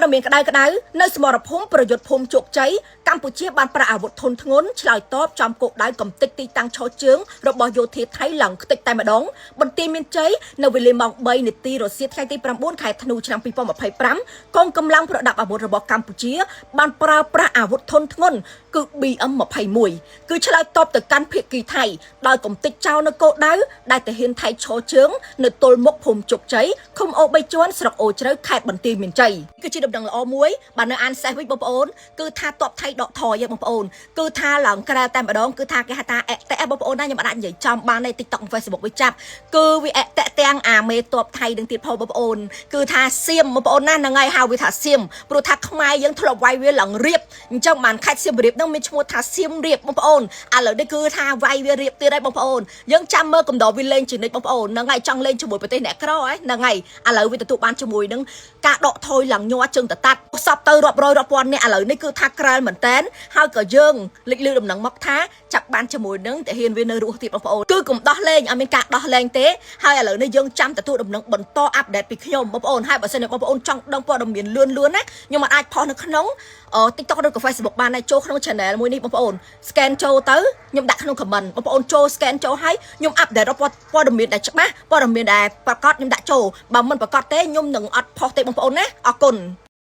ព័ត៌មានក្តៅនៅសមរភូមិប្រយុទ្ធភូមិជោគជ័យកម្ពុជាបានប្រើអាវុធធុនធ្ងន់ឆ្លើយតបចំគោលដៅកំទេចទីតាំងឈរជើងរបស់យោធាថៃឡើងខ្ទេចតែម្ដងបន្ទាយមានជ័យនៅវេលាម៉ោង3នាទីរសៀលថ្ងៃទី9ខែធ្នូឆ្នាំ2025កងកម្លាំងប្រដាប់អាវុធរបស់កម្ពុជាបានប្រើប្រាស់អាវុធធុនធ្ងន់គឺ BM21 គឺឆ្លើយតបទៅកាន់ភាគីថៃដោយកំទេចចោលនៅគោលដៅដែលទាហានថៃឈរជើងនៅទល់មុខភូមិជោគជ័យឃុំអូ3ជាន់ស្រុកអូជ្រៅខេត្តបន្ទាយមានជ័យគឺជាដំណឹងល្អមួយបាទនៅអានសេះវិញបងប្អូនគឺថាតបថៃដកថយបងប្អូនគឺថាឡើងក្រៅតែម្ដងគឺថាគេហៅថាអតេបងប្អូនណាខ្ញុំអាចនិយាយចំបាននៅ TikTok Facebook វាចាប់គឺវាអតេទាំងអាមេតបថៃនឹងទៀតផងបងប្អូនគឺថាសៀមបងប្អូនណាហ្នឹងហើយហៅវាថាសៀមព្រោះថាខ្មែរយើងធ្លាប់វាយវាឡើងរៀបអញ្ចឹងបានខេត្តសៀមរាបហ្នឹងមានឈ្មោះថាសៀមរាបបងប្អូនឥឡូវនេះគឺថាវាយវារៀបទៀតហើយបងប្អូនយើងចាំមើលកំដរវាលេងជានិច្ចបងប្អូនហ្នឹងហើយចង់លេងជាមួយប្រទេសអ្នកក្រហ្នឹងហើយឥឡូវវាទទួលបានជាមួយនឹងការដកថយឡើងញ័រជើងតតាត់សពទៅរាប់រយរាប់ពាន់នាក់ឥឡូវនេះគឺថាក្រាលមែនតែនហើយក៏យើងលេចលឺដំណឹងមកថាចាប់បានជាមួយនឹងទាហានវានៅរស់ទៀតបងប្អូនគឺកុំដោះលែងអត់មានការដោះលែងទេហើយឥឡូវនេះយើងចាំទទួលដំណឹងបន្តអាប់ដេតពីខ្ញុំបងប្អូនហើយបើសិនជាបងប្អូនចង់ដឹងព័ត៌មានលឿនណាខ្ញុំអាចផុសនៅក្នុង TikTok ឬក៏ Facebook បានហើយចូលក្នុង channel មួយនេះបងប្អូន scan ចូលទៅខ្ញុំដាក់ក្នុង comment បងប្អូនចូល scan ចូលហើយខ្ញុំអាប់ដេតព័ត៌មានដែលច្បាស់ព័ត៌មានដែលប្រកាសខ្ញុំដាក់ចូលបើមិនប្រកាសទេខ្ញុំនឹងអត់ផុសទេបងប្អូនណាអរគុណ